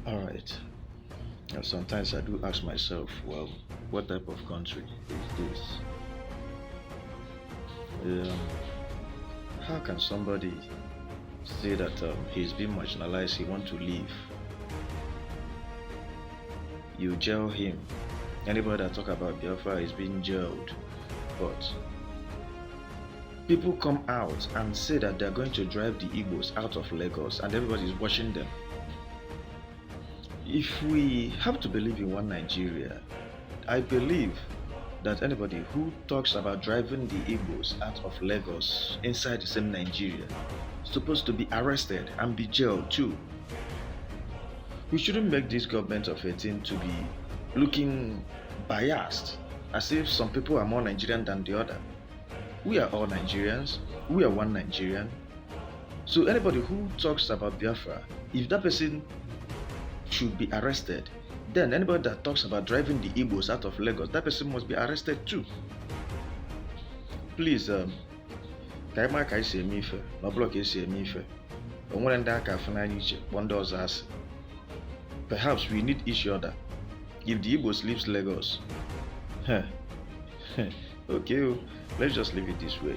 All right. Sometimes I do ask myself, well, what type of country is this? Um, how can somebody say that he's been marginalized, he want to leave? You jail him. Anybody that talk about Biafra is being jailed. But people come out and say that they're going to drive the Igbos out of Lagos and everybody's watching them. If we have to believe in one Nigeria, I believe that anybody who talks about driving the Igbos out of Lagos inside the same Nigeria is supposed to be arrested and be jailed too. We shouldn't make this government of 18 to be looking biased, as if some people are more Nigerian than the other. We are all Nigerians. We are one Nigerian. So anybody who talks about Biafra, if that person should be arrested, then anybody that talks about driving the Igbos out of Lagos, that person must be arrested too. Please, ka anyị maa ka anyị si eme ife na ọbụla ka esi eme ife. O nwere ndị aka afụ n'anya iche kpọọ ndị ọzọ asị. Perhaps we need each other. If the Igbos leaves Lagos, okay, let's just leave it this way.